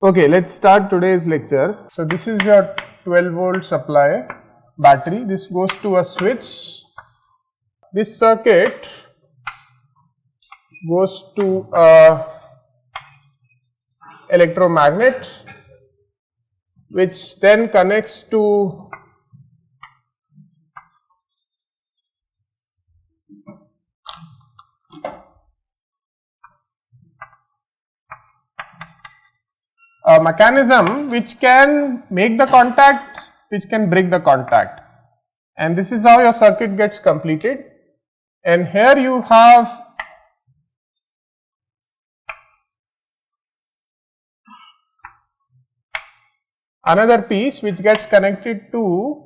Okay, let's start today's lecture. So this is your 12 volt supply battery. This goes to a switch. This circuit goes to a electromagnet, which then connects to a mechanism which can make the contact, which can break the contact, and this is how your circuit gets completed. And here you have another piece which gets connected to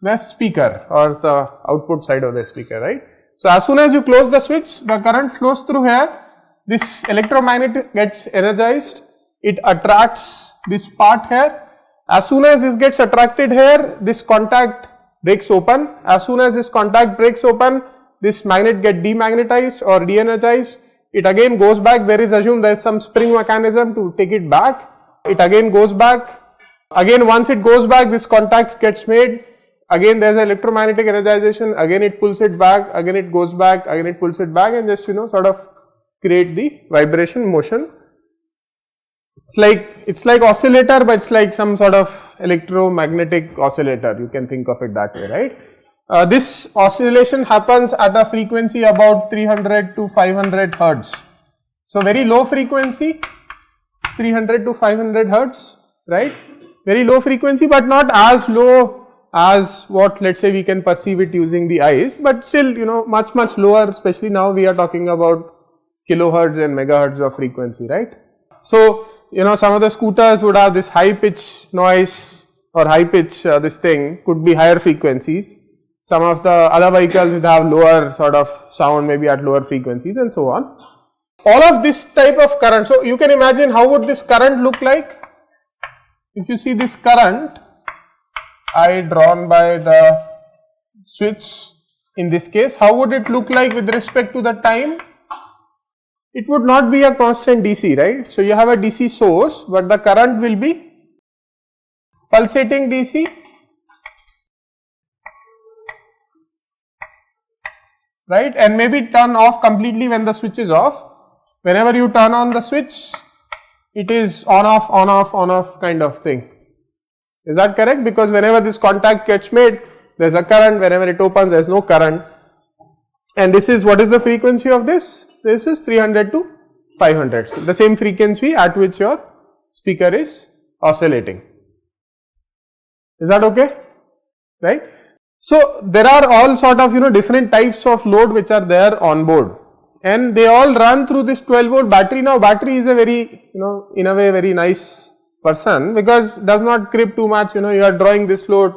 the speaker or the output side of the speaker, right. So as soon as you close the switch, the current flows through here. This electromagnet gets energized, it attracts this part here. As soon as this gets attracted here, this contact breaks open. As soon as this contact breaks open, this magnet gets demagnetized or de-energized. It again goes back. There is assumed there is some spring mechanism to take it back. It again goes back. Again, once it goes back, this contact gets made. Again, there is electromagnetic energization. Again, it pulls it back. Again, it goes back. Again, it pulls it back, and just sort of create the vibration motion. It's like oscillator, but it's like some sort of electromagnetic oscillator. You can think of it that way, right? This oscillation happens at a frequency about 300 to 500 hertz. So very low frequency, 300 to 500 hertz, right? Very low frequency, but not as low as what, let's say, we can perceive it using the eyes, but still much lower. Especially now we are talking about kilohertz and megahertz of frequency, right? So some of the scooters would have this high pitch noise or high pitch this thing could be higher frequencies. Some of the other vehicles would have lower sort of sound, maybe at lower frequencies, and so on. All of this type of current, so you can imagine how would this current look like. If you see this current I drawn by the switch in this case, how would it look like with respect to the time? It would not be a constant DC, right? So you have a DC source, but the current will be pulsating DC, right? And maybe turn off completely when the switch is off. Whenever you turn on the switch, it is on off kind of thing. Is that correct? Because whenever this contact gets made, there is a current. Whenever it opens, there is no current. And this is, what is the frequency of this? This is 300 to 500. So the same frequency at which your speaker is oscillating. Is that okay? Right? So there are all sort of different types of load which are there on board, and they all run through this 12 volt battery. Now battery is a very in a way very nice person, because it does not crib too much. You are drawing this load,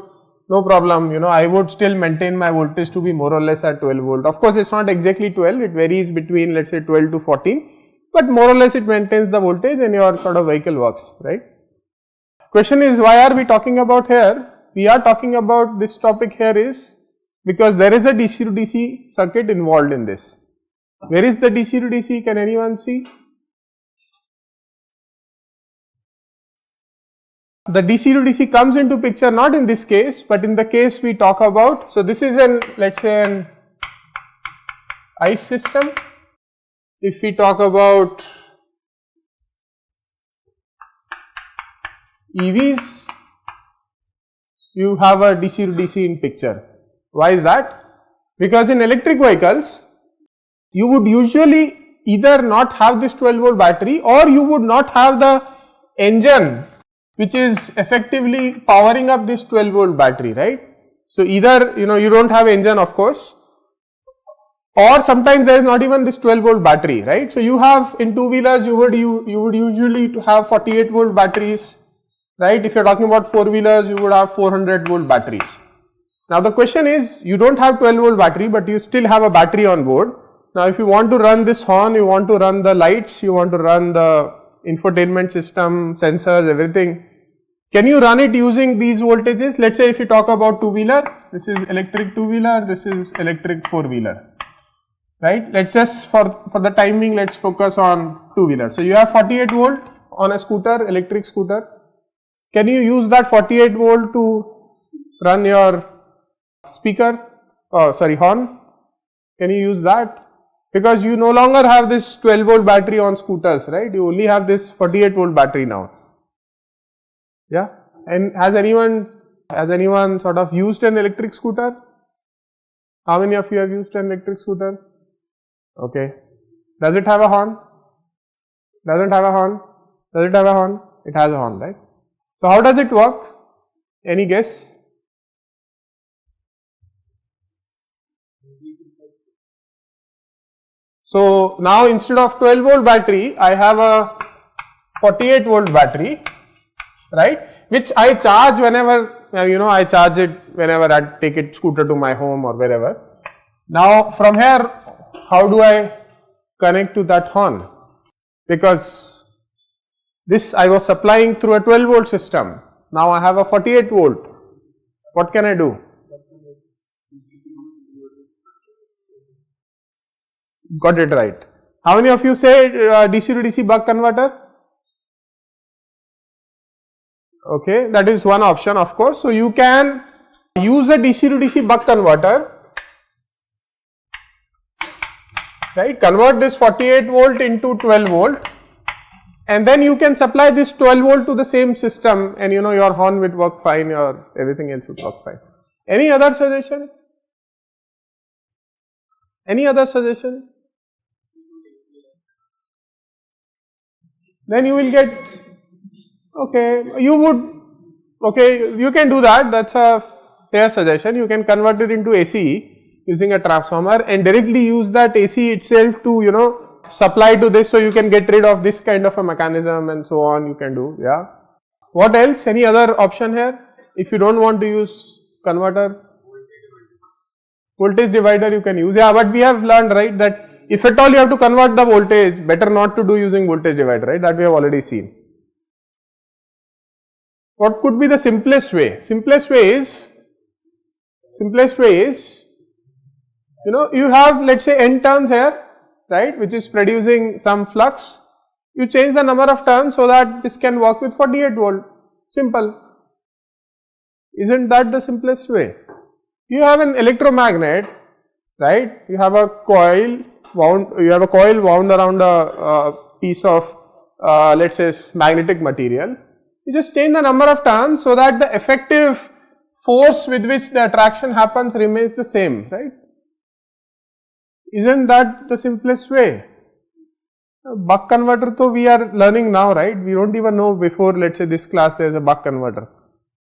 no problem, I would still maintain my voltage to be more or less at 12 volt. Of course, it is not exactly 12, it varies between, let's say, 12 to 14, but more or less it maintains the voltage and your sort of vehicle works, right. Question is, why are we talking about here? We are talking about this topic here is because there is a DC to DC circuit involved in this. Where is the DC to DC? Can anyone see? The DC to DC comes into picture not in this case, but in the case we talk about. So this is an, let's say, an ICE system. If we talk about EVs, you have a DC to DC in picture. Why is that? Because in electric vehicles, you would usually either not have this 12 volt battery, or you would not have the engine which is effectively powering up this 12 volt battery, right. So either you don't have engine, of course, or sometimes there is not even this 12 volt battery, right. So you have, in two wheelers you would usually have 48 volt batteries, right. If you are talking about four wheelers, you would have 400 volt batteries. Now the question is, you don't have 12 volt battery, but you still have a battery on board. Now if you want to run this horn, you want to run the lights, you want to run the infotainment system, sensors, everything, can you run it using these voltages? Let's say if you talk about two wheeler, this is electric two wheeler, this is electric four wheeler, right. Let's just for the timing, let's focus on two-wheeler. So you have 48 volt on a scooter, electric scooter. Can you use that 48 volt to run your speaker, horn? Can you use that? Because you no longer have this 12 volt battery on scooters, right? You only have this 48 volt battery now. Yeah. And has anyone sort of used an electric scooter? How many of you have used an electric scooter? Okay. Does it have a horn? Doesn't have a horn? Does it have a horn? It has a horn, right? So how does it work? Any guess? So now instead of 12 volt battery, I have a 48 volt battery, right? Which I charge whenever, I charge it whenever I take it scooter to my home or wherever. Now from here, how do I connect to that horn? Because this I was supplying through a 12 volt system. Now I have a 48 volt. What can I do? Got it right. How many of you say DC to DC buck converter? Okay, that is one option, of course. So you can use a DC to DC buck converter, right? Convert this 48 volt into 12 volt, and then you can supply this 12 volt to the same system, and your horn will work fine, or everything else would work fine. Any other suggestion? Any other suggestion? Then you will get, you can do that. That's a fair suggestion. You can convert it into AC using a transformer and directly use that AC itself to, supply to this, so you can get rid of this kind of a mechanism and so on. You can do, yeah. What else? Any other option here? If you don't want to use converter, voltage divider you can use. Yeah, but we have learned, right, that if at all you have to convert the voltage, better not to do using voltage divider, right? That we have already seen. What could be the simplest way? Simplest way is, you have, let's say, n turns here, right, which is producing some flux. You change the number of turns so that this can work with 48 volt. Simple. Isn't that the simplest way? You have an electromagnet, right? You have a coil wound around a piece of, let's say, magnetic material. You just change the number of turns so that the effective force with which the attraction happens remains the same, right? Isn't that the simplest way? Buck converter though we are learning now, right? We don't even know before, let's say, this class there is a buck converter.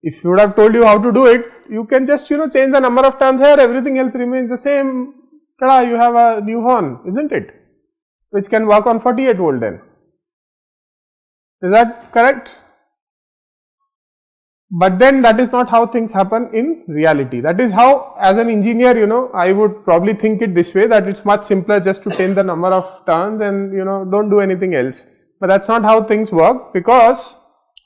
If you would have told you how to do it, you can just change the number of turns here, everything else remains the same. Tada, you have a new horn, isn't it? Which can work on 48 volt then. Is that correct? But then that is not how things happen in reality. That is how, as an engineer, I would probably think it this way, that it's much simpler just to change the number of turns and don't do anything else. But that's not how things work, because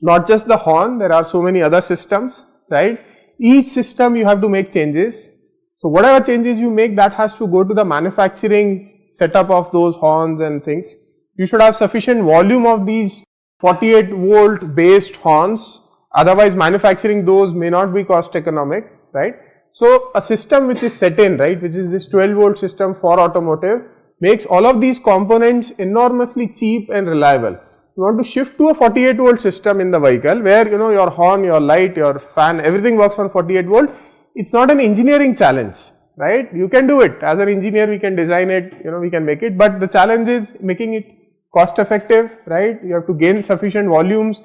not just the horn, there are so many other systems, right? Each system you have to make changes. So whatever changes you make, that has to go to the manufacturing setup of those horns and things. You should have sufficient volume of these 48 volt based horns, otherwise manufacturing those may not be cost economic, right? So a system which is set in, right, which is this 12 volt system for automotive, makes all of these components enormously cheap and reliable. You want to shift to a 48 volt system in the vehicle where your horn, your light, your fan, everything works on 48 volt. It's not an engineering challenge, right? You can do it. As an engineer, we can design it, we can make it, but the challenge is making it cost effective, right? You have to gain sufficient volumes.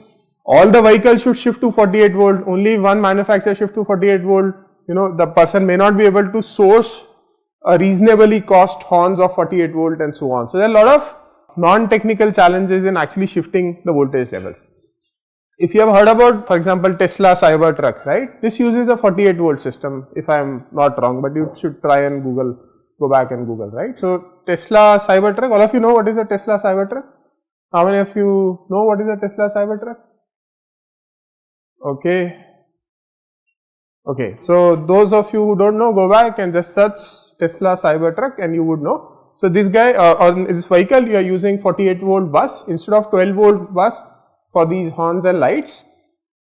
All the vehicles should shift to 48 volt. Only one manufacturer shift to 48 volt. The person may not be able to source a reasonably cost horns of 48 volt and so on. So there are a lot of non-technical challenges in actually shifting the voltage levels. If you have heard about, for example, Tesla Cybertruck, right? This uses a 48 volt system, if I am not wrong, but you should try and go back and Google, right? So Tesla Cybertruck, all of you know what is a Tesla Cybertruck? How many of you know what is a Tesla Cybertruck? Okay, so those of you who don't know, go back and just search Tesla Cybertruck and you would know. So this guy on this vehicle you are using 48 volt bus instead of 12 volt bus for these horns and lights.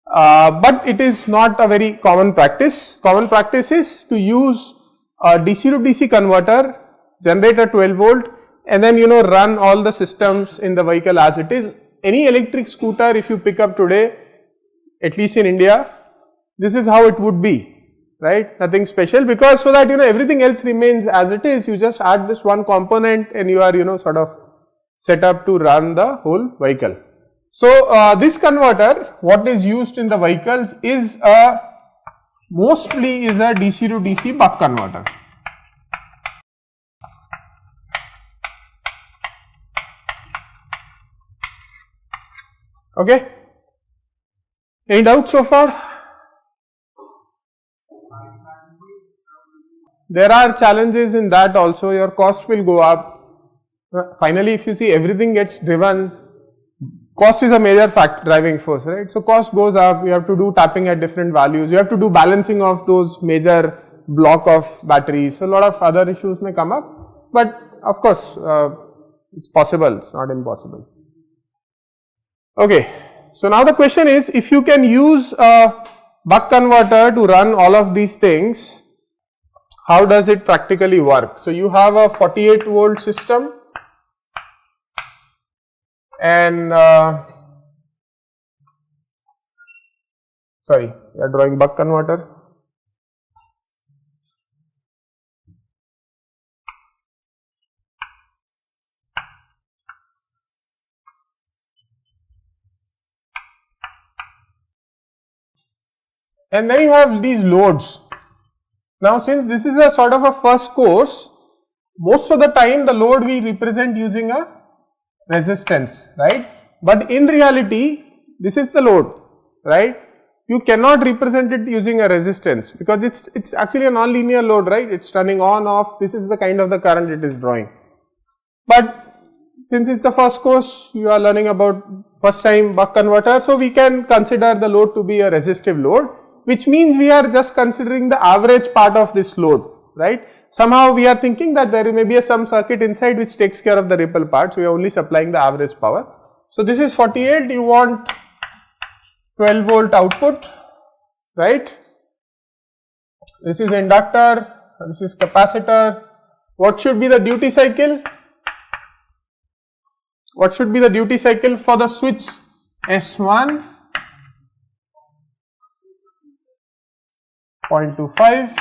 But it is not a very common practice. Common practice is to use a DC to DC converter, generate a 12 volt, and then run all the systems in the vehicle as it is. Any electric scooter if you pick up today, at least in India, this is how it would be, right? Nothing special, because so that everything else remains as it is, you just add this one component and you are sort of set up to run the whole vehicle. So this converter, what is used in the vehicles is mostly is a DC to DC buck converter. Okay, any doubts so far? There are challenges in that also. Your cost will go up. Finally, if you see everything gets driven, cost is a major driving force, right? So cost goes up, you have to do tapping at different values, you have to do balancing of those major block of batteries, so a lot of other issues may come up, but of course it's possible, it's not impossible. Okay, so now the question is, if you can use a buck converter to run all of these things, how does it practically work? So you have a 48 volt system and sorry, you are drawing buck converter. And then you have these loads. Now since this is a sort of a first course, most of the time the load we represent using a resistance, right? But in reality this is the load, right? You cannot represent it using a resistance because it's actually a non-linear load, right? It's turning on, off, this is the kind of the current it is drawing. But since it's the first course, you are learning about first time buck converter, so we can consider the load to be a resistive load, which means we are just considering the average part of this load, right? Somehow we are thinking that there may be some circuit inside which takes care of the ripple part, so we are only supplying the average power. So this is 48, you want 12 volt output, right? This is inductor, this is capacitor. What should be the duty cycle? What should be the duty cycle for the switch S1? 0.25,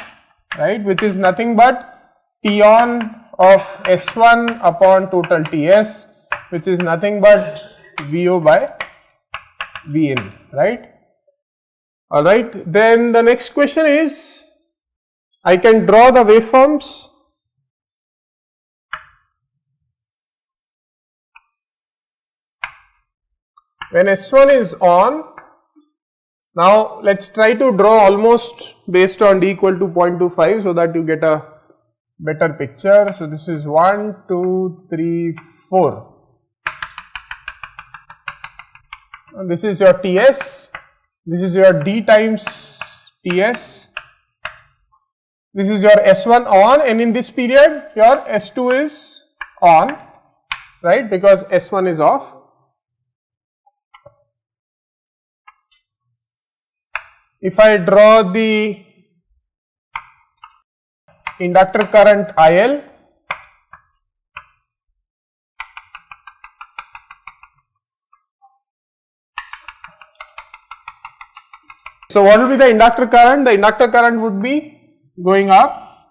right, which is nothing but T on of S1 upon total Ts, which is nothing but VO by Vin, right? Alright, then the next question is, I can draw the waveforms. When S1 is on, now let us try to draw almost based on D equal to 0.25 so that you get a better picture. So this is 1, 2, 3, 4. And this is your Ts, this is your D times Ts, this is your S1 on, and in this period your S2 is on, right, because S1 is off. If I draw the inductor current IL, so what will be the inductor current? The inductor current would be going up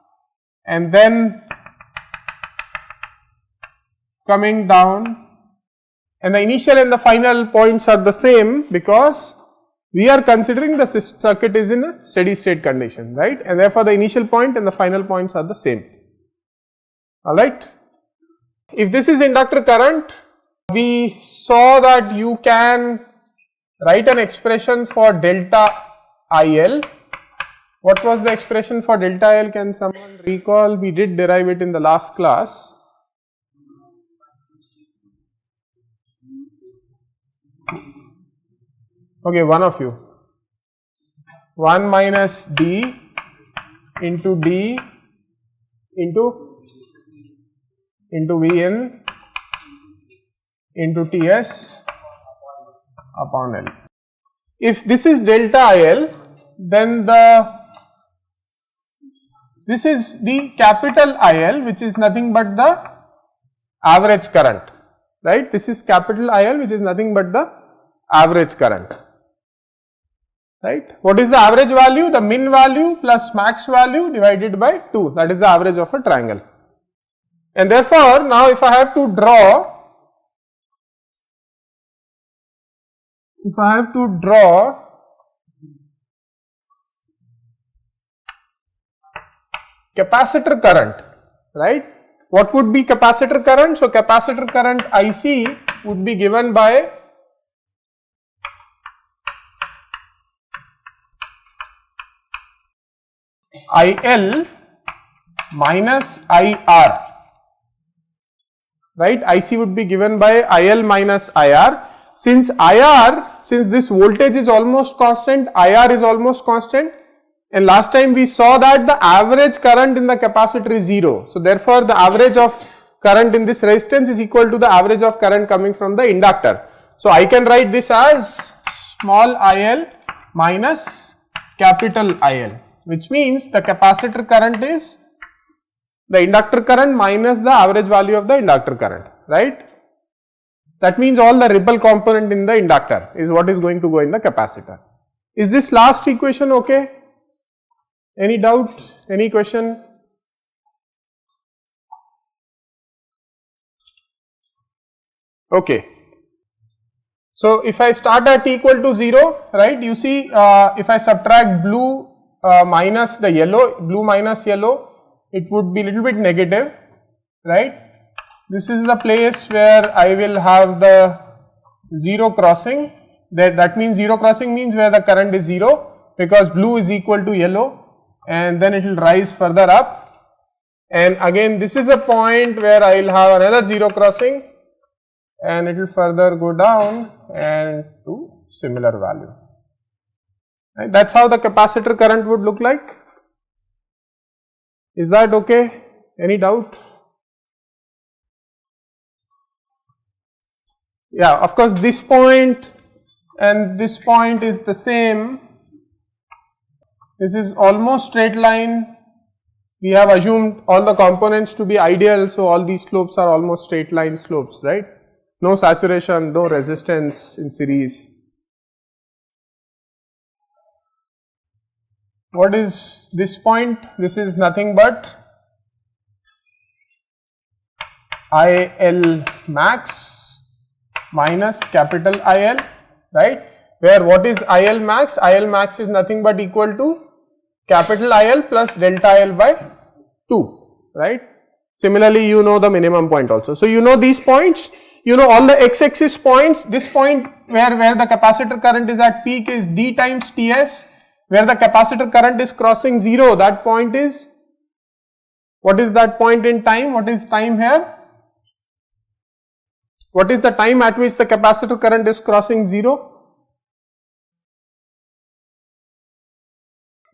and then coming down, and the initial and the final points are the same because we are considering the circuit is in a steady state condition, right, and therefore the initial point and the final points are the same. Alright. If this is inductor current, we saw that you can write an expression for delta IL. What was the expression for delta IL? Can someone recall? We did derive it in the last class. Okay, one of you. 1 minus D into into V in into Ts upon L. If this is delta IL, then this is the capital IL, which is nothing but the average current, right? This is capital IL, which is nothing but the average current, right? What is the average value? The min value plus max value divided by 2, that is the average of a triangle. And therefore, now if I have to draw capacitor current, right? What would be capacitor current? So, capacitor current IC would be given by IL minus IR, right? IC would be given by IL minus IR. Since this voltage is almost constant, IR is almost constant, and last time we saw that the average current in the capacitor is 0. So, therefore, the average of current in this resistance is equal to the average of current coming from the inductor. So, I can write this as small IL minus capital IL, which means the capacitor current is the inductor current minus the average value of the inductor current, right? That means all the ripple component in the inductor is what is going to go in the capacitor. Is this last equation okay? Any doubt? Any question? Okay. So, if I start at t equal to 0, right, you see if I subtract blue minus the yellow, blue minus yellow, it would be little bit negative, right. This is the place where I will have the 0 crossing, that means 0 crossing means where the current is 0, because blue is equal to yellow, and then it will rise further up, and again this is a point where I will have another 0 crossing, and it will further go down and to similar value. Right? That is how the capacitor current would look like. Is that okay? Any doubt? Yeah, of course this point and this point is the same. This is almost straight line. We have assumed all the components to be ideal, so all these slopes are almost straight line slopes, right? No saturation, no resistance in series. What is this point? This is nothing but IL max minus capital IL, right, where what is IL max? IL max is nothing but equal to capital IL plus delta IL by 2, right. Similarly, you know the minimum point also. So, you know these points, you know all the x-axis points. This point where the capacitor current is at peak is D times Ts, where the capacitor current is crossing 0, that point is, what is that point in time? What is time here? What is the time at which the capacitor current is crossing 0?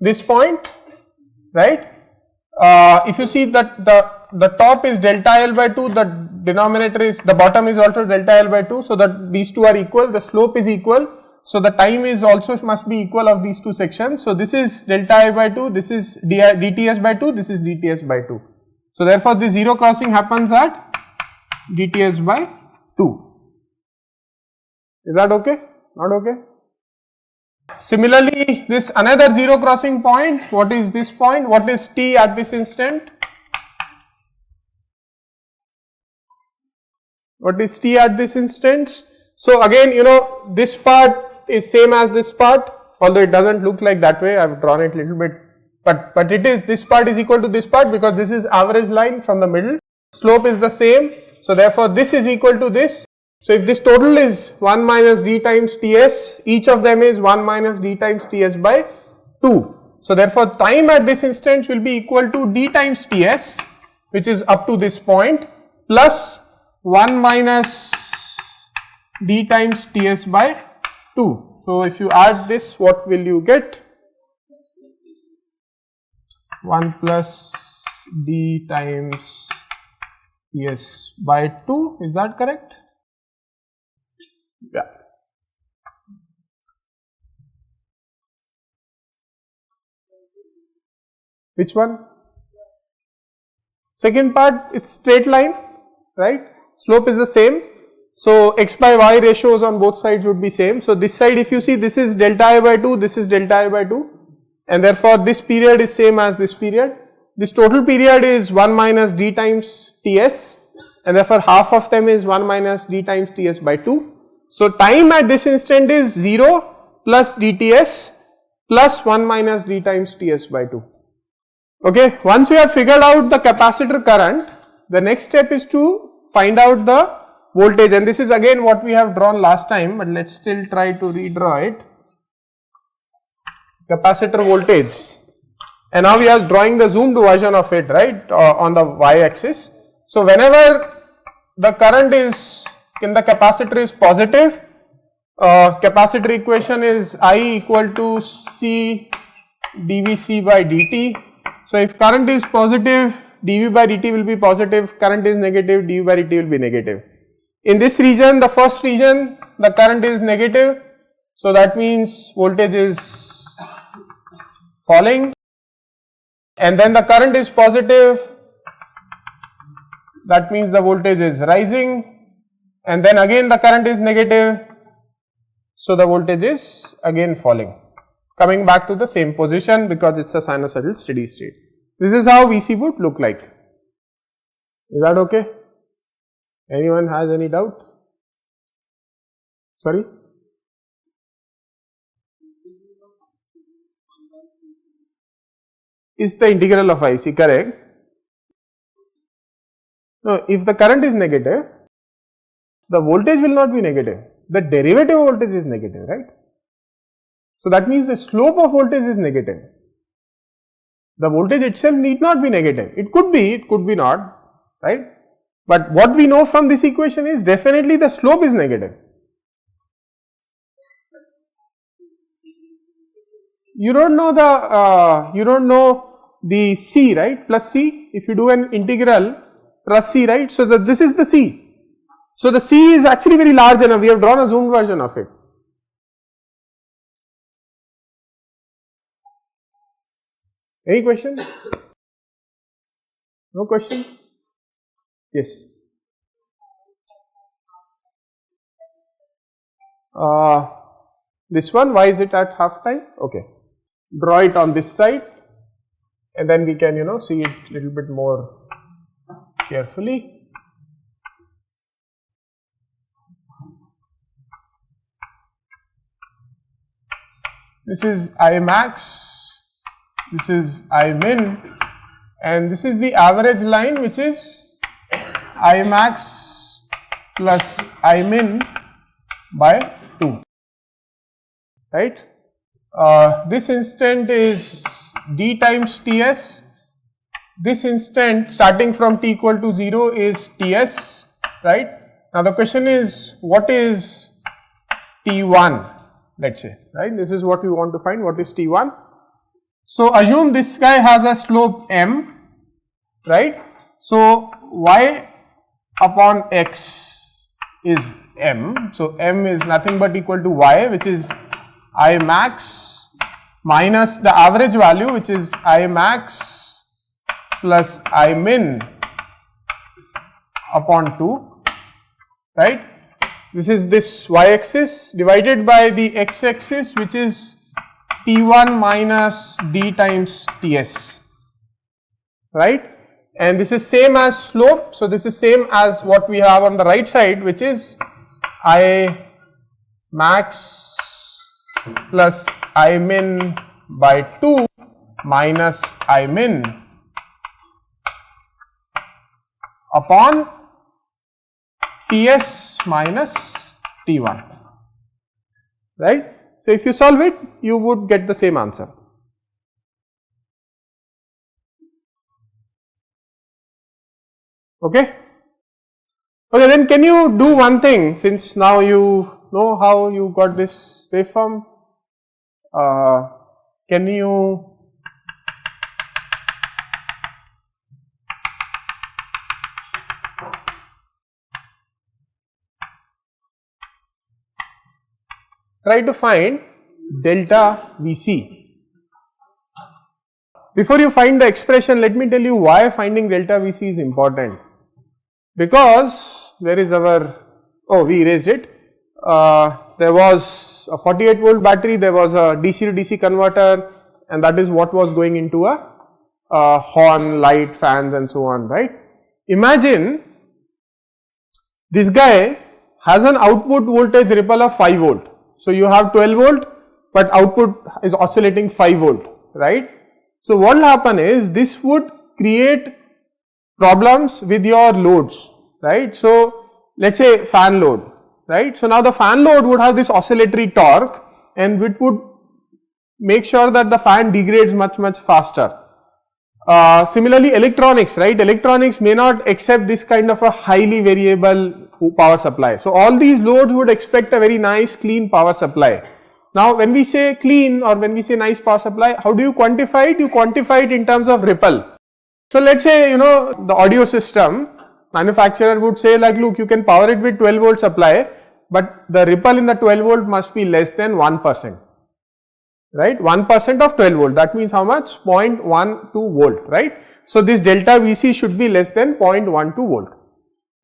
This point, right? If you see that the top is delta L by 2, the denominator is, the bottom is also delta L by 2, so that these two are equal, the slope is equal, so the time is also must be equal of these two sections. So, this is delta I by 2, this is dTs by 2, this is dTs by 2. So, therefore, the 0 crossing happens at dTs by 2. Is that okay? Not okay? Similarly, this another 0 crossing point, what is this point? What is t at this instant? What is t at this instant? So, again, you know, this part is same as this part, although it does not look like that way, I have drawn it little bit, but it is, this part is equal to this part because this is average line from the middle, slope is the same. So, therefore, this is equal to this. So, if this total is 1 minus d times Ts, each of them is 1 minus d times Ts by 2. So, therefore, time at this instance will be equal to d times Ts, which is up to this point, plus 1 minus d times Ts by 2. So, if you add this, what will you get? 1 plus d times Ts by 2, is that correct? Yeah. Which one? Second part, it's straight line, right? Slope is the same. So x by y ratios on both sides would be same. So this side, if you see, this is delta I by 2, this is delta I by 2, and therefore this period is same as this period. This total period is 1 minus d times Ts, and therefore half of them is 1 minus d times Ts by 2. So time at this instant is 0 plus dTs plus 1 minus d times Ts by 2. Okay, once we have figured out the capacitor current, the next step is to find out the voltage, and this is again what we have drawn last time, but let us still try to redraw it. Capacitor voltage, and now we are drawing the zoomed version of it, right, on the y axis. So whenever the current is in the capacitor is positive, capacitor equation is I equal to C dVc by dt. So if current is positive, dV by dt will be positive, current is negative, dV by dt will be negative. In this region, the first region, the current is negative, so that means voltage is falling, and then the current is positive, that means the voltage is rising, and then again the current is negative, so the voltage is again falling, coming back to the same position because it's a sinusoidal steady state. This is how VC would look like. Is that okay? Anyone has any doubt? Sorry? Is the integral of IC correct? No, if the current is negative, the voltage will not be negative. The derivative voltage is negative, right? So that means the slope of voltage is negative. The voltage itself need not be negative. It could be not, right? But what we know from this equation is definitely the slope is negative. You don't know the C, right, plus C. If you do an integral plus C, right, so this is the C. So the C is actually very large enough. We have drawn a zoomed version of it. Any question? No question? Yes. This one, why is it at half time? Okay. Draw it on this side, and then we can see it a little bit more carefully. This is I max, this is I min, and this is the average line, which is I max plus I min by 2, right. This instant is d times Ts, this instant starting from t equal to 0 is Ts, right. Now the question is, what is T1, let us say, right, this is what we want to find, what is T1. So assume this guy has a slope m, right. So y upon x is m, so m is nothing but equal to y, which is I max minus the average value, which is I max plus I min upon 2, right. This is this y axis divided by the x axis, which is T1 minus d times Ts, right, and this is same as slope. So this is same as what we have on the right side, which is I max plus I min by 2 minus I min upon Ts minus T1, right. So if you solve it, you would get the same answer. Okay. Okay, then can you do one thing, since now you know how you got this waveform, can you try to find delta Vc. Before you find the expression, let me tell you why finding delta Vc is important. Because there is our, we erased it. There was a 48 volt battery, there was a DC to DC converter, and that is what was going into a horn, light, fans and so on, right. Imagine this guy has an output voltage ripple of 5 volt. So you have 12 volt, but output is oscillating 5 volt, right. So what will happen is this would create problems with your loads, right. So let us say fan load, right. So now the fan load would have this oscillatory torque and it would make sure that the fan degrades much faster. Similarly electronics, right, electronics may not accept this kind of a highly variable power supply. So all these loads would expect a very nice clean power supply. Now when we say clean or when we say nice power supply, how do you quantify it? You quantify it in terms of ripple. So let us say the audio system manufacturer would say like, look, you can power it with 12 volt supply, but the ripple in the 12 volt must be less than 1%, right, 1% of 12 volt, that means how much? 0.12 volt, right. So this delta Vc should be less than 0.12 volt,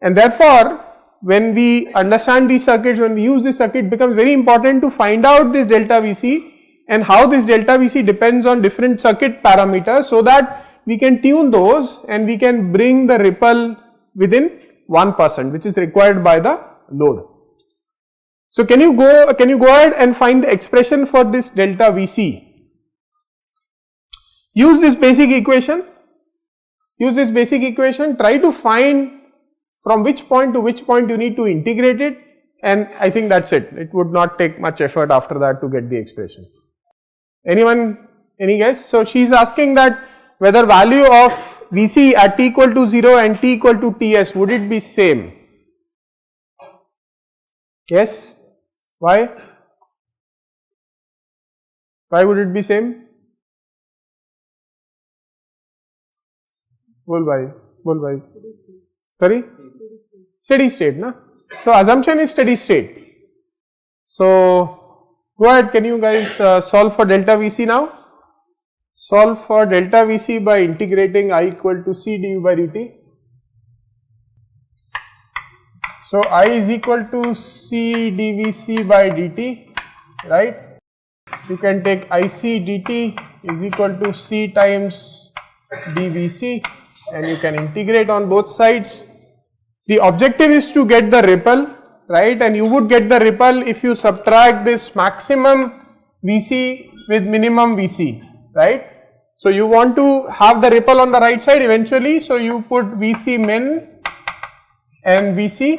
and therefore when we understand these circuits, when we use this circuit, it becomes very important to find out this delta Vc and how this delta Vc depends on different circuit parameters, so that we can tune those and we can bring the ripple within 1%, which is required by the load. So can you go ahead and find the expression for this delta Vc? Use this basic equation, try to find from which point to which point you need to integrate it, and I think that is it. It would not take much effort after that to get the expression. Anyone, any guess? So she is asking that whether value of Vc at t equal to 0 and t equal to Ts, would it be same? Yes? Why? Why would it be same? Bol bhai. Sorry? Steady state, na? So assumption is steady state. So go ahead, can you guys solve for delta Vc now? Solve for delta Vc by integrating I equal to C dU by dt. So I is equal to C dVc by dt, right. You can take IC dt is equal to C times dVc and you can integrate on both sides. The objective is to get the ripple, right, and you would get the ripple if you subtract this maximum Vc with minimum Vc, right. So you want to have the ripple on the right side eventually, so you put Vc min and Vc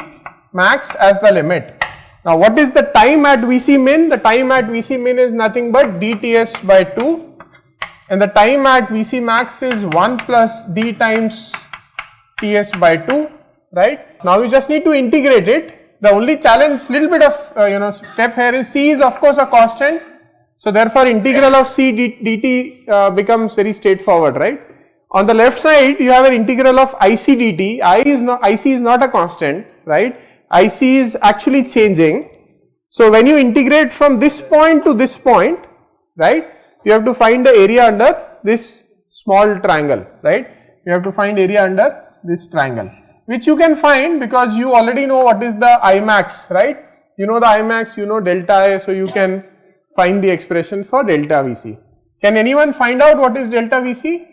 max as the limit. Now what is the time at Vc min? The time at Vc min is nothing but dTs by 2, and the time at Vc max is 1 plus d times Ts by 2, right. Now you just need to integrate it. The only challenge, little bit of step here is C is of course a constant, so therefore integral of C dt becomes very straightforward, right. On the left side you have an integral of IC dt. IC is not a constant, right. IC is actually changing. So when you integrate from this point to this point, right, you have to find the area under this small triangle, right. You have to find area under this triangle, which you can find because you already know what is the Imax, right. You know the Imax, you know delta I, so you can find the expression for delta Vc. Can anyone find out what is delta Vc?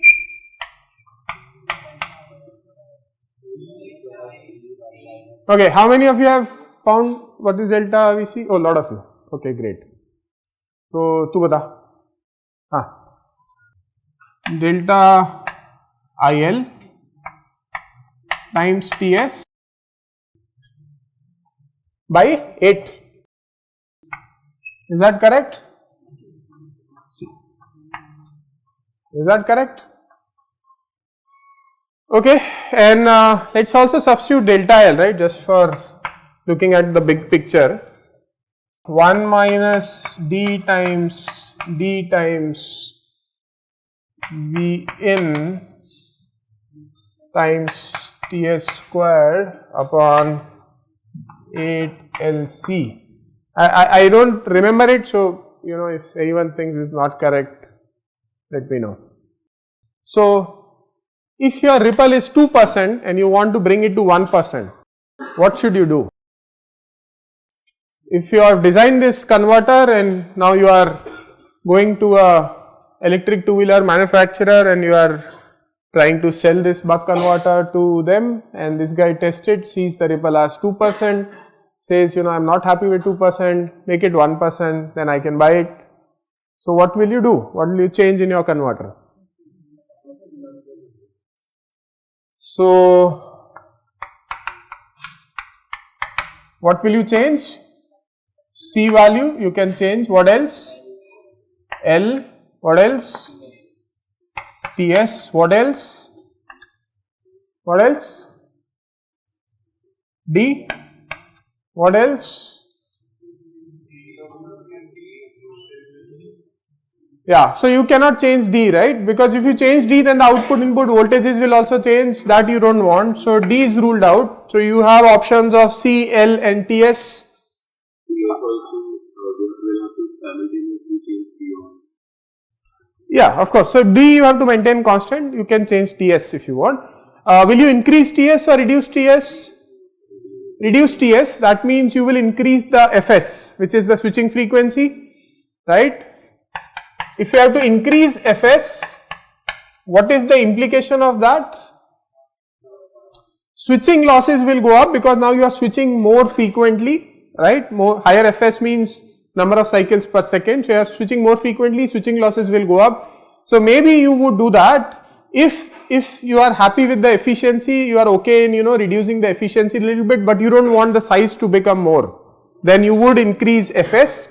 Okay, how many of you have found what is delta Vc? Oh, a lot of you. Okay, great. So, tu bata. Delta IL times Ts by 8. Is that correct? Is that correct? Okay, and let us also substitute delta L, right, just for looking at the big picture. 1 minus d times V in times Ts squared upon 8 Lc I don't remember it, so if anyone thinks it's not correct, let me know. So if your ripple is 2% and you want to bring it to 1%, what should you do? If you have designed this converter and now you are going to a electric two-wheeler manufacturer and you are trying to sell this buck converter to them, and this guy tests it, sees the ripple as 2%, says I'm not happy with 2%, make it 1%, then I can buy it. So what will you do? What will you change in your converter? So what will you change? C value you can change. What else? L. What else? TS. What else? What else? D. What else? Yeah, so you cannot change D, right? Because if you change D, then the output input voltages will also change. That you don't want. So D is ruled out. So you have options of C, L and TS. Yeah, of course. So D you have to maintain constant. You can change TS if you want. Will you increase TS or reduce TS? Reduce TS. That means you will increase the FS, which is the switching frequency, right? If you have to increase Fs, what is the implication of that? Switching losses will go up because now you are switching more frequently, right? Higher Fs means number of cycles per second. So you are switching more frequently, switching losses will go up. So maybe you would do that if you are happy with the efficiency, you are okay in reducing the efficiency a little bit, but you don't want the size to become more, then you would increase Fs.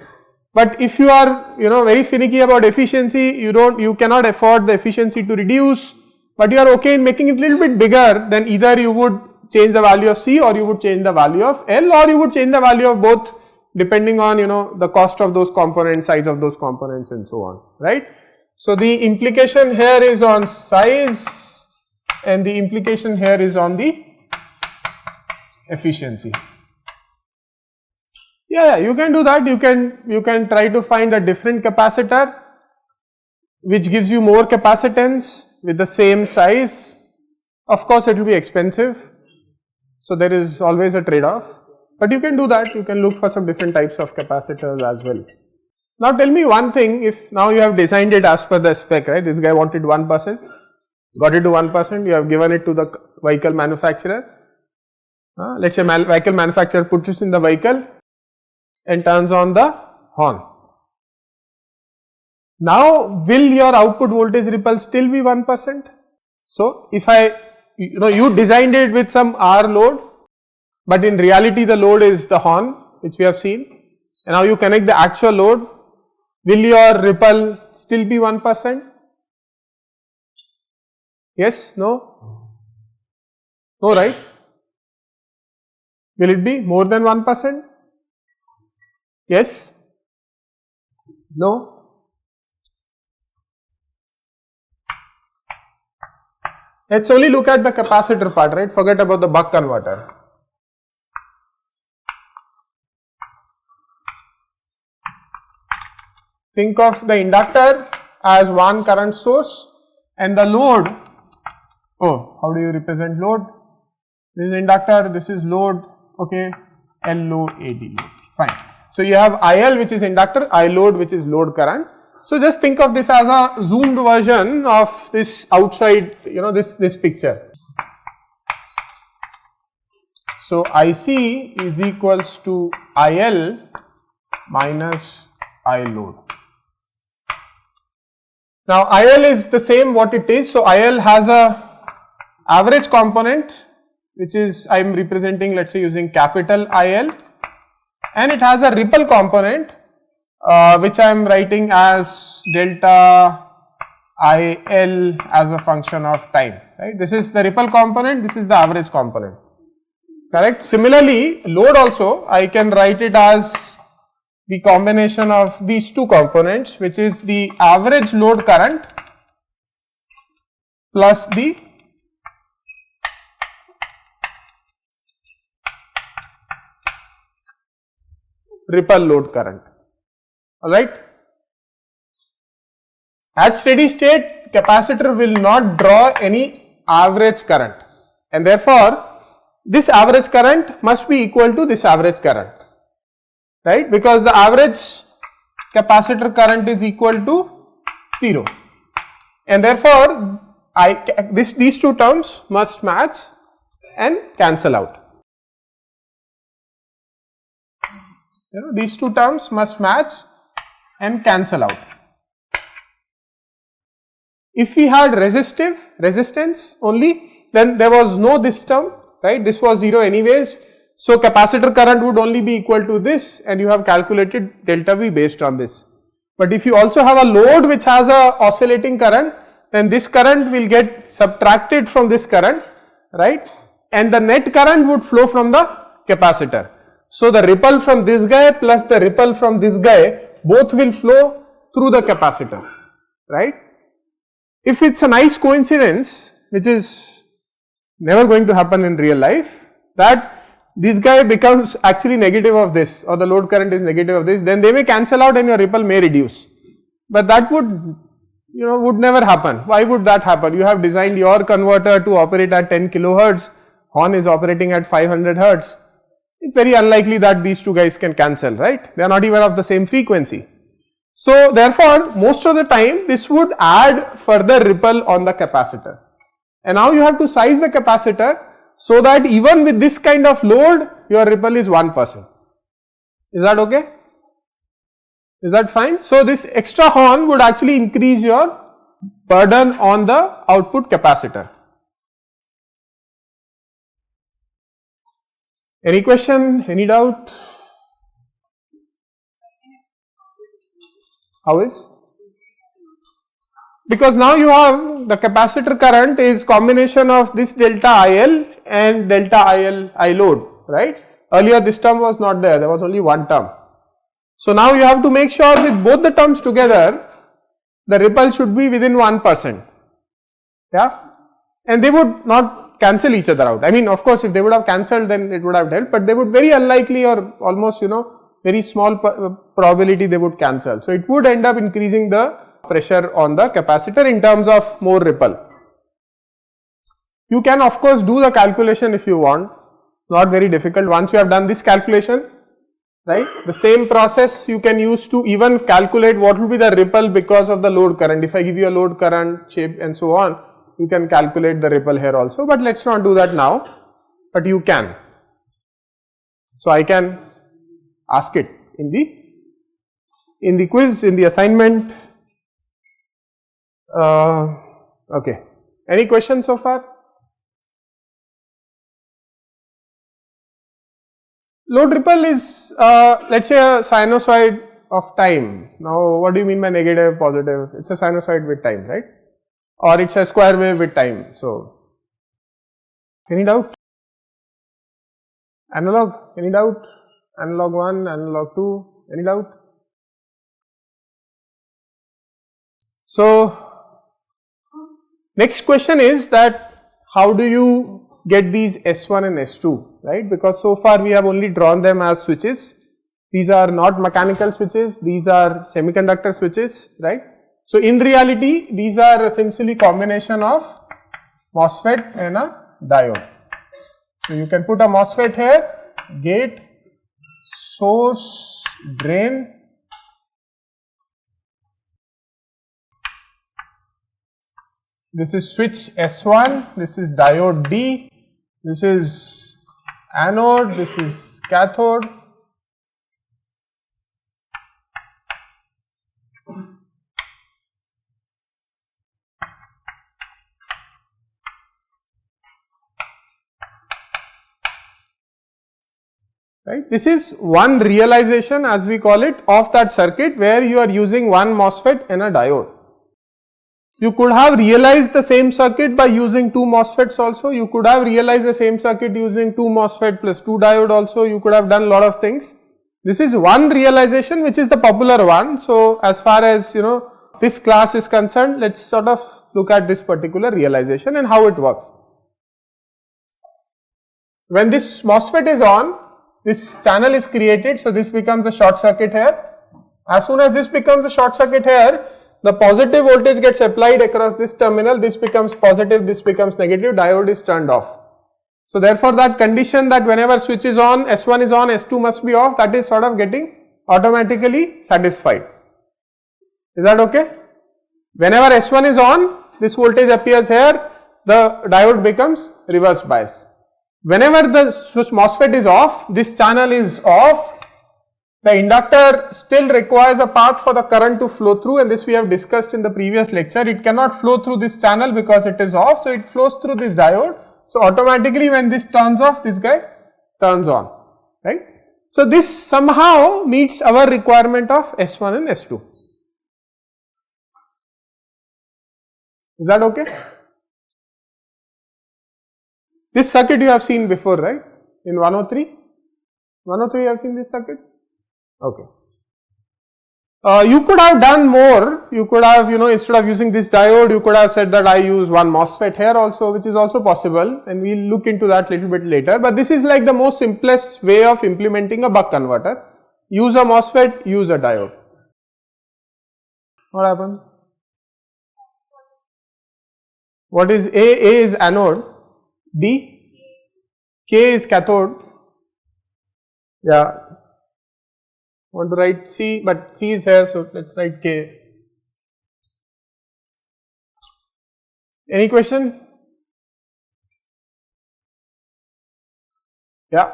But if you are very finicky about efficiency, you cannot afford the efficiency to reduce, but you are okay in making it a little bit bigger, then either you would change the value of C or you would change the value of L, or you would change the value of both depending on the cost of those components, size of those components and so on, right. So the implication here is on size and the implication here is on the efficiency. Yeah, you can do that. You can try to find a different capacitor which gives you more capacitance with the same size. Of course, it will be expensive, so there is always a trade-off. But you can do that. You can look for some different types of capacitors as well. Now tell me one thing. If now you have designed it as per the spec, right? This guy wanted 1%, got it to 1%. You have given it to the vehicle manufacturer. Let's say vehicle manufacturer puts this in the vehicle and turns on the horn. Now will your output voltage ripple still be 1%? So if you designed it with some R load, but in reality the load is the horn which we have seen, and now you connect the actual load, will your ripple still be 1%? Yes? No? No, right? Will it be more than 1%? Yes? No? Let's only look at the capacitor part, right? Forget about the buck converter. Think of the inductor as one current source and the load. Oh, how do you represent load? This is inductor, this is load, okay, L load, AD load, fine. So you have IL which is inductor, I load which is load current. So just think of this as a zoomed version of this outside, this picture. So IC is equals to IL minus I load. Now IL is the same what it is. So IL has a average component which is I am representing, let's say, using capital IL, and it has a ripple component which I am writing as delta IL as a function of time, right. This is the ripple component, this is the average component, correct. Similarly, load also I can write it as the combination of these two components, which is the average load current plus the ripple load current, alright. At steady state, capacitor will not draw any average current, and therefore this average current must be equal to this average current, right, because the average capacitor current is equal to 0, and therefore these two terms must match and cancel out. These two terms must match and cancel out. If we had resistance only, then there was no this term, right, this was 0 anyways. So capacitor current would only be equal to this, and you have calculated delta V based on this. But if you also have a load which has a oscillating current, then this current will get subtracted from this current, right, and the net current would flow from the capacitor. So the ripple from this guy plus the ripple from this guy both will flow through the capacitor, right. If it's a nice coincidence, which is never going to happen in real life, that this guy becomes actually negative of this, or the load current is negative of this, then they may cancel out and your ripple may reduce. But that would never happen. Why would that happen? You have designed your converter to operate at 10 kilohertz, horn is operating at 500 hertz. It's very unlikely that these two guys can cancel, right? They are not even of the same frequency. So therefore, most of the time this would add further ripple on the capacitor. And now you have to size the capacitor so that even with this kind of load, your ripple is 1%. Is that okay? Is that fine? So this extra horn would actually increase your burden on the output capacitor. Any question? Any doubt? How is? Because now you have the capacitor current is combination of this delta IL and delta IL I load, right? Earlier this term was not there, there was only one term. So now you have to make sure with both the terms together, the ripple should be within 1%, yeah, and they would not cancel each other out. I mean, of course, if they would have cancelled, then it would have helped, but they would very unlikely or almost very small probability they would cancel. So it would end up increasing the pressure on the capacitor in terms of more ripple. You can of course do the calculation if you want, it's not very difficult. Once you have done this calculation, right, the same process you can use to even calculate what will be the ripple because of the load current. If I give you a load current, shape and so on, you can calculate the ripple here also, but let us not do that now, but you can. So I can ask it in the quiz, in the assignment. Okay, any questions so far? Load ripple is let us say a sinusoid of time. Now what do you mean by negative, positive? It's a sinusoid with time, right? Or it's a square wave with time. So any doubt? Analog, any doubt? Analog 1, analog 2, any doubt? So next question is that how do you get these S1 and S2, right? Because so far we have only drawn them as switches. These are not mechanical switches, these are semiconductor switches, right? So in reality these are essentially combination of MOSFET and a diode. So you can put a MOSFET here, gate, source, drain, this is switch S1, this is diode D, this is anode, this is cathode, right. This is one realization, as we call it, of that circuit where you are using one MOSFET and a diode. You could have realized the same circuit by using two MOSFETs also, you could have realized the same circuit using two MOSFET plus two diode also, you could have done a lot of things. This is one realization which is the popular one. So as far as this class is concerned, let us sort of look at this particular realization and how it works. When this MOSFET is on, this channel is created, so this becomes a short circuit here. As soon as this becomes a short circuit here, the positive voltage gets applied across this terminal, this becomes positive, this becomes negative, diode is turned off. So therefore that condition that whenever switch is on, S1 is on, S2 must be off, that is sort of getting automatically satisfied. Is that okay? Whenever S1 is on, this voltage appears here, the diode becomes reverse bias. Whenever the switch MOSFET is off, this channel is off, the inductor still requires a path for the current to flow through, and this we have discussed in the previous lecture. It cannot flow through this channel because it is off, so it flows through this diode. So automatically when this turns off, this guy turns on, right. So this somehow meets our requirement of S1 and S2. Is that okay? This circuit you have seen before, right, in 103? 103 you have seen this circuit? Okay. You could have done more, you could have, instead of using this diode, you could have said that I use one MOSFET here also, which is also possible, and we will look into that little bit later, but this is like the most simplest way of implementing a buck converter. Use a MOSFET, use a diode. What happened? What is A? A is anode, D? K is cathode. Yeah. Want to write C, but C is here, so let's write K. Any question? Yeah.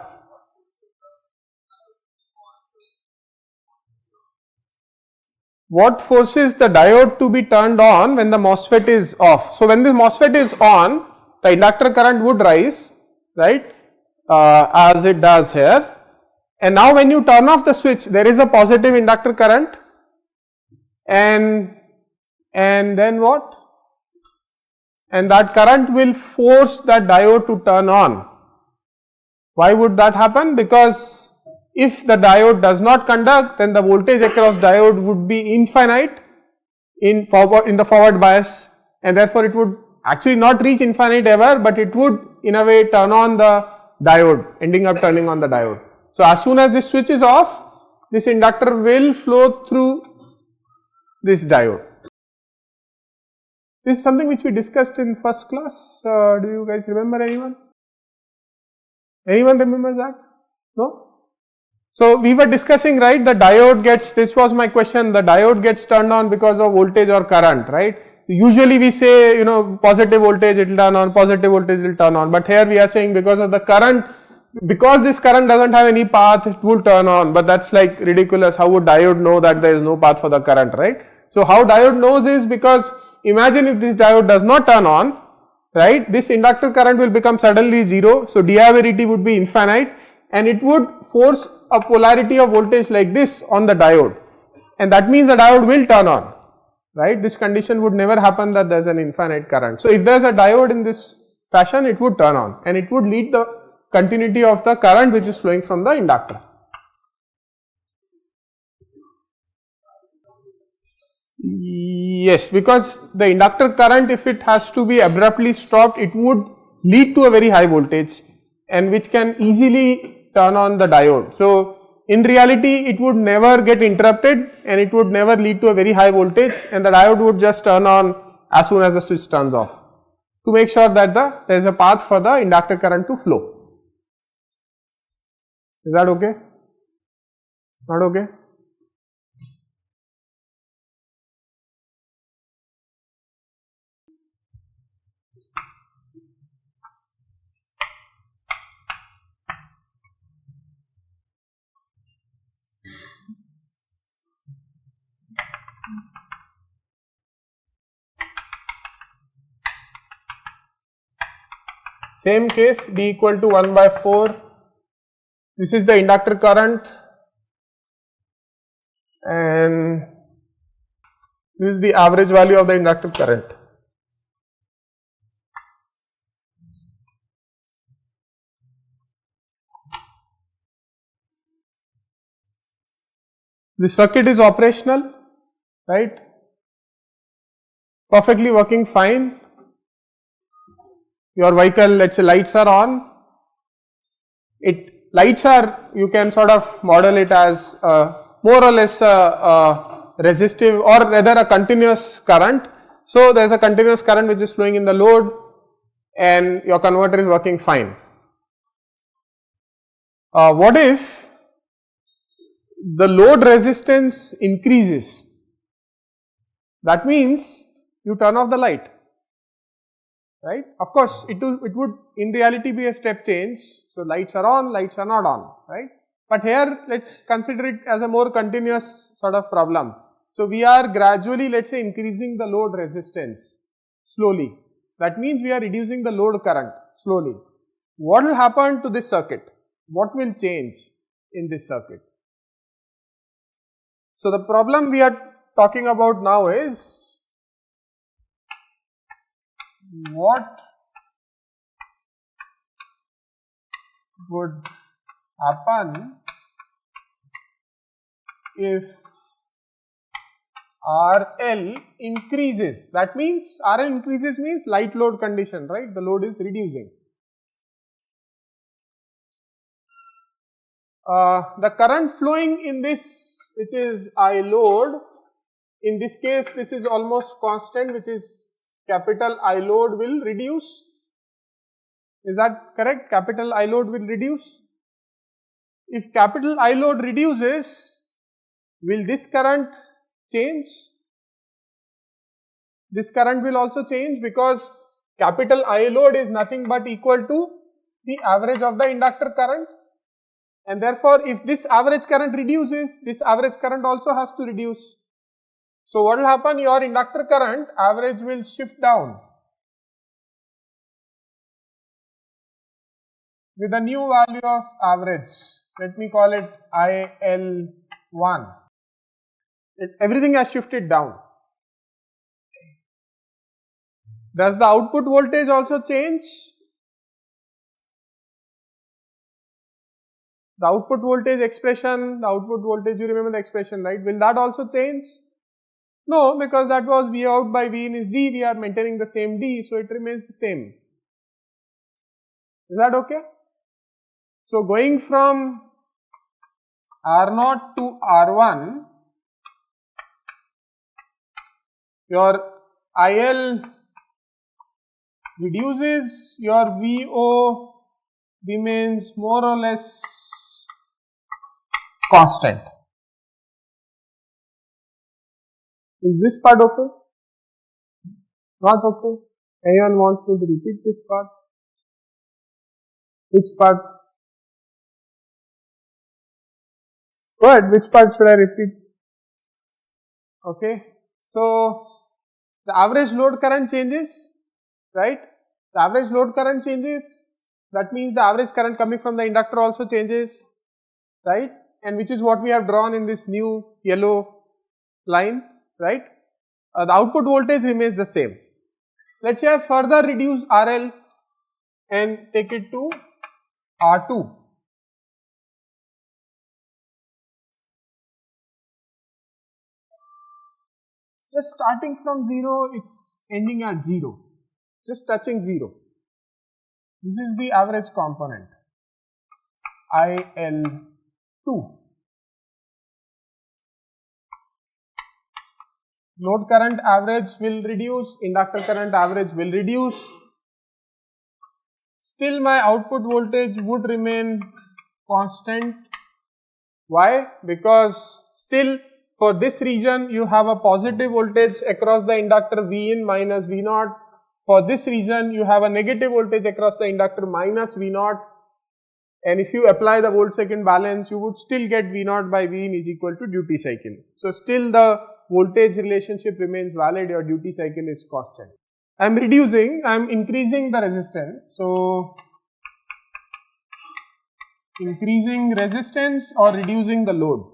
What forces the diode to be turned on when the MOSFET is off? So when the MOSFET is on, the inductor current would rise, right, as it does here. And now when you turn off the switch, there is a positive inductor current, and then what? And that current will force that diode to turn on. Why would that happen? Because if the diode does not conduct, then the voltage across diode would be infinite in the forward bias, and therefore it would actually not reach infinite ever, but it would in a way turn on the diode, ending up turning on the diode. So as soon as this switch is off, this inductor will flow through this diode. This is something which we discussed in first class. Do you guys remember anyone? Anyone remembers that? No? So we were discussing, right, the diode gets, this was my question, the diode gets turned on because of voltage or current, right. Usually we say, positive voltage it will turn on, positive voltage will turn on, but here we are saying because of the current, because this current doesn't have any path, it will turn on, but that's like ridiculous. How would diode know that there is no path for the current, right? So how diode knows is because imagine if this diode does not turn on, right, this inductor current will become suddenly 0, so diaverity would be infinite, and it would force a polarity of voltage like this on the diode, and that means the diode will turn on, right. This condition would never happen that there is an infinite current. So if there is a diode in this fashion, it would turn on, and it would lead the continuity of the current which is flowing from the inductor. Yes, because the inductor current, if it has to be abruptly stopped, it would lead to a very high voltage, and which can easily turn on the diode. So in reality it would never get interrupted, and it would never lead to a very high voltage, and the diode would just turn on as soon as the switch turns off, to make sure that there is a path for the inductor current to flow. Is that okay? Not okay? Same case, D equal to 1 by 4. This is the inductor current, and this is the average value of the inductor current. The circuit is operational, right? Perfectly working fine. Your vehicle, let's say lights are on. lights are, you can sort of model it as more or less resistive or rather a continuous current. So, there is a continuous current which is flowing in the load and your converter is working fine. What if the load resistance increases? That means you turn off the light, right? Of course, it would in reality be a step change. So, lights are on, lights are not on, right? But here let us consider it as a more continuous sort of problem. So, we are gradually, let us say, increasing the load resistance slowly. That means we are reducing the load current slowly. What will happen to this circuit? What will change in this circuit? So, the problem we are talking about now is what would happen if RL increases. That means RL increases means light load condition, right? The load is reducing. The current flowing in this, which is I load, in this case this is almost constant, which is capital I load will reduce. Is that correct? Capital I load will reduce. If capital I load reduces, will this current change? This current will also change because capital I load is nothing but equal to the average of the inductor current, and therefore if this average current reduces, this average current also has to reduce. So what will happen? Your inductor current average will shift down with a new value of average. Let me call it IL1. Everything has shifted down. Does the output voltage also change? The output voltage expression, the output voltage, you remember the expression, right? Will that also change? No, because that was V out by V in is D, we are maintaining the same D, so it remains the same. Is that okay? So going from R0 to R1, your IL reduces, your VO remains more or less constant. Is this part okay? Not okay? Anyone wants me to repeat this part? Which part? Go ahead, which part should I repeat? Okay, so the average load current changes, right? The average load current changes, that means the average current coming from the inductor also changes, right? And which is what we have drawn in this new yellow line, right? The output voltage remains the same. Let us say I further reduce RL and take it to R2. Just starting from 0, it's ending at 0, just touching 0. This is the average component, IL2. Load current average will reduce, inductor current average will reduce. Still my output voltage would remain constant. Why? Because still for this region you have a positive voltage across the inductor V in minus V naught. For this region you have a negative voltage across the inductor minus V naught. And if you apply the volt second balance, you would still get V naught by V in is equal to duty cycle. So still the voltage relationship remains valid, your duty cycle is constant. I am increasing the resistance. So increasing resistance or reducing the load?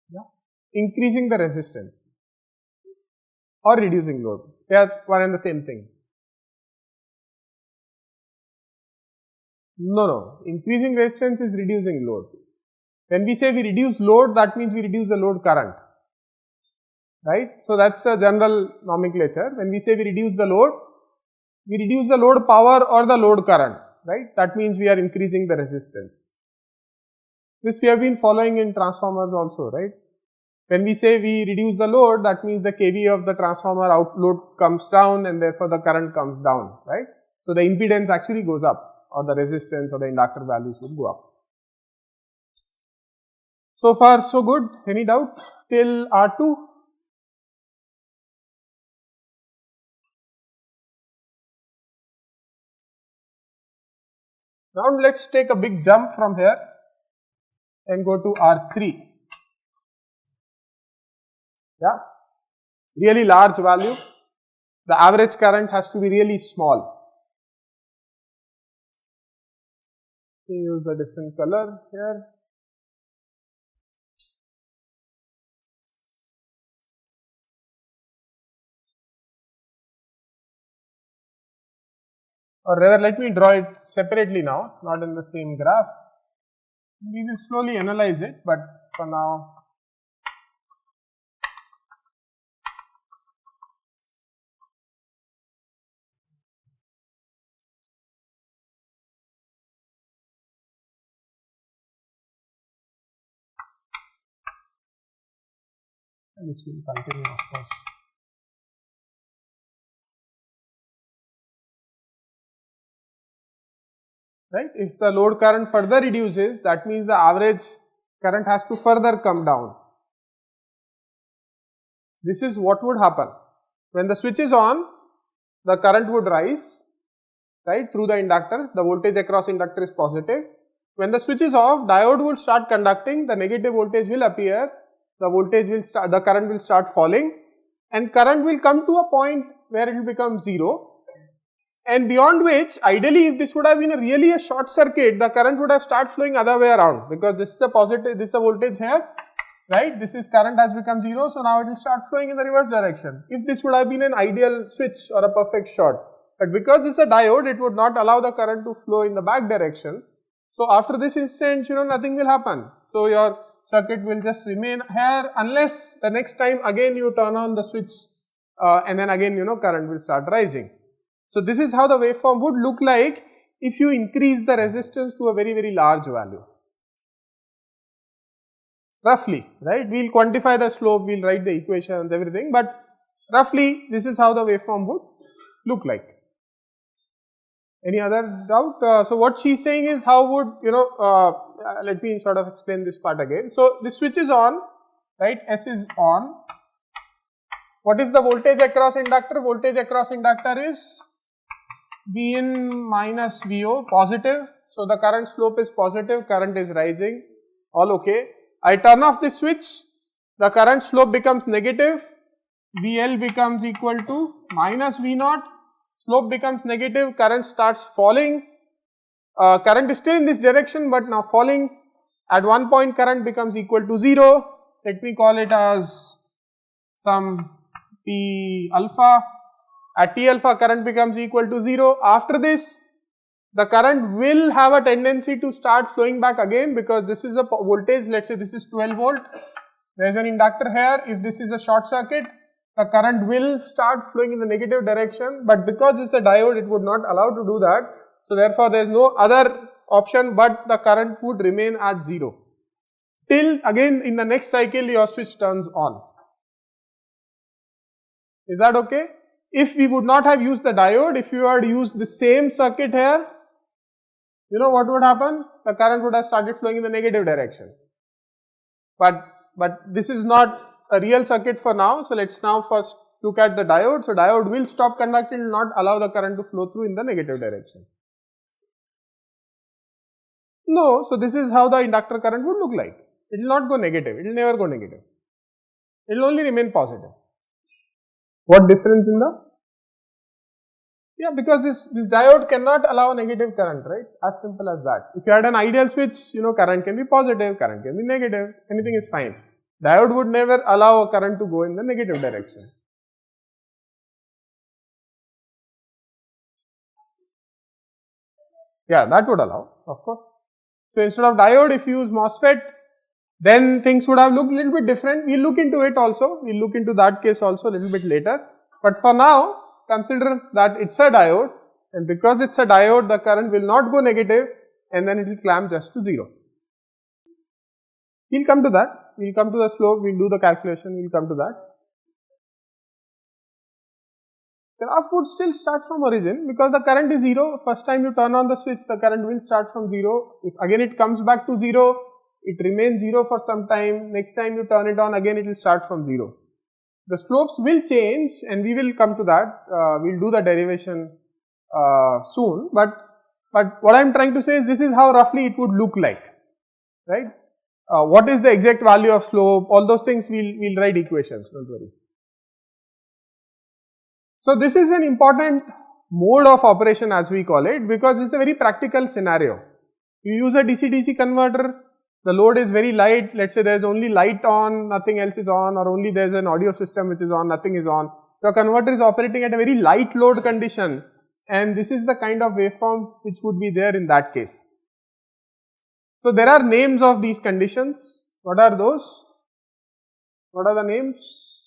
Yeah. Increasing the resistance or reducing load, they are one and the same thing. No, increasing resistance is reducing load. When we say we reduce load, that means we reduce the load current, right? So that's a general nomenclature. When we say we reduce the load power or the load current. right? That means we are increasing the resistance. This we have been following in transformers also, right? When we say we reduce the load, that means the kV of the transformer outload comes down and therefore the current comes down, right? So the impedance actually goes up, or the resistance or the inductor values will go up. So far so good. Any doubt till R2? Now let's take a big jump from here and go to R3. Yeah, really large value. The average current has to be really small. Use a different color here. Or rather, let me draw it separately now, not in the same graph. We will slowly analyze it, but for now, and this will continue, of course. Right? If the load current further reduces, that means the average current has to further come down. This is what would happen. When the switch is on, the current would rise, right, through the inductor. The voltage across inductor is positive. When the switch is off, diode will start conducting, the negative voltage will appear, the current will start falling, and current will come to a point where it will become 0. And beyond which, ideally, if this would have been really a short circuit, the current would have started flowing other way around, because this is a positive, this is a voltage here, right? This is current has become 0, so now it will start flowing in the reverse direction. If this would have been an ideal switch or a perfect short, but because this is a diode, it would not allow the current to flow in the back direction. So after this instant, nothing will happen. So your circuit will just remain here unless the next time again you turn on the switch and then again current will start rising. So this is how the waveform would look like if you increase the resistance to a very, very large value. Roughly, right? We will quantify the slope, we will write the equations, everything, but roughly this is how the waveform would look like. Any other doubt? So what she is saying is how would, let me sort of explain this part again. So this switch is on, right? S is on. What is the voltage across inductor? Voltage across inductor is Vin minus Vo, positive. So the current slope is positive, current is rising, all okay. I turn off this switch, the current slope becomes negative, VL becomes equal to minus V0, slope becomes negative, current starts falling, current is still in this direction but now falling. At one point current becomes equal to 0, let me call it as some T alpha. At T alpha current becomes equal to 0. After this, the current will have a tendency to start flowing back again, because this is a voltage, let us say this is 12 volt, there is an inductor here. If this is a short circuit, the current will start flowing in the negative direction, but because this is a diode, it would not allow to do that. So therefore there is no other option but the current would remain at 0 till again in the next cycle your switch turns on. Is that okay? If we would not have used the diode, if you had used the same circuit here, what would happen? The current would have started flowing in the negative direction. But this is not a real circuit for now, so let us now first look at the diode. So diode will stop conducting, will not allow the current to flow through in the negative direction. No, so this is how the inductor current would look like. It will not go negative, it will never go negative. It will only remain positive. What difference in the? Yeah, because this diode cannot allow negative current, right? As simple as that. If you had an ideal switch, current can be positive, current can be negative, anything is fine. Diode would never allow a current to go in the negative direction. Yeah, that would allow, of course. So instead of diode, if you use MOSFET, then things would have looked a little bit different. We'll look into it also, we'll look into that case also a little bit later. But for now, consider that it's a diode and because it is a diode, the current will not go negative and then it will clamp just to 0. We will come to that, we will come to the slope, we will do the calculation, we will come to that. Graph would still start from origin because the current is 0. First time you turn on the switch, the current will start from 0. If again it comes back to 0, it remains 0 for some time. Next time you turn it on, again it will start from 0. The slopes will change and we will come to that. We will do the derivation soon. But what I am trying to say is this is how roughly it would look like, right? What is the exact value of slope? All those things we will write equations, don't worry. So this is an important mode of operation as we call it, because it is a very practical scenario. You use a DC-DC converter, the load is very light, let us say there is only light on, nothing else is on, or only there is an audio system which is on, nothing is on. The converter is operating at a very light load condition, and this is the kind of waveform which would be there in that case. So there are names of these conditions. What are those? What are the names?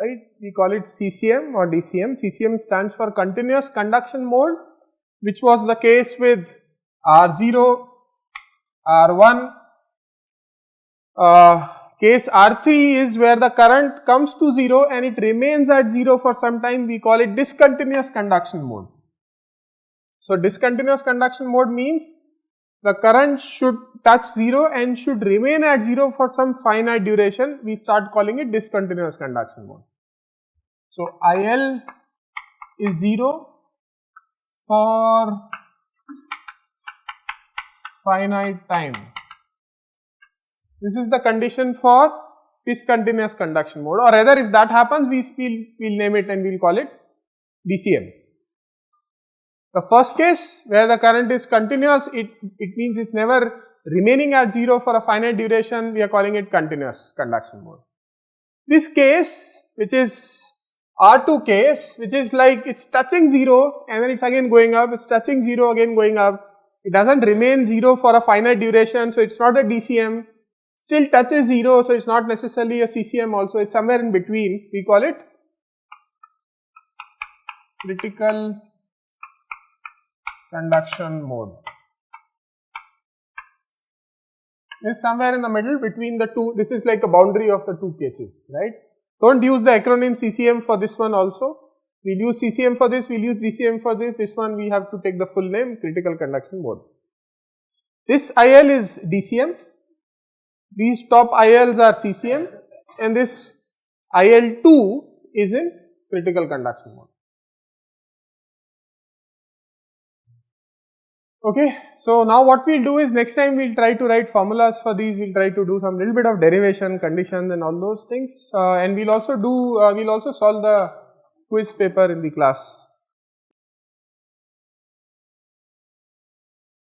Right, we call it CCM or DCM. CCM stands for continuous conduction mode, which was the case with R0, R1. Case R3 is where the current comes to 0 and it remains at 0 for some time. We call it discontinuous conduction mode. So discontinuous conduction mode means the current should touch 0 and should remain at 0 for some finite duration. We start calling it discontinuous conduction mode. So IL is 0 for finite time. This is the condition for discontinuous conduction mode, or rather if that happens, we'll name it and we'll call it DCM. The first case where the current is continuous, it means it's never remaining at 0 for a finite duration, we are calling it continuous conduction mode. This case, which is R2 case, which is like it's touching 0 and then it's again going up, it's touching 0 again going up, it doesn't remain 0 for a finite duration, so it's not a DCM, still touches 0, so it's not necessarily a CCM also, it's somewhere in between, we call it critical conduction mode. It's somewhere in the middle between the two, this is like a boundary of the two cases, right? Don't use the acronym CCM for this one also. We'll use CCM for this, we'll use DCM for this. This one we have to take the full name, critical conduction mode. This IL is DCM, these top ILs are CCM, and this IL2 is in critical conduction mode. Okay, so now what we'll do is next time we'll try to write formulas for these, we'll try to do some little bit of derivation, conditions and all those things, and we'll also solve the quiz paper in the class.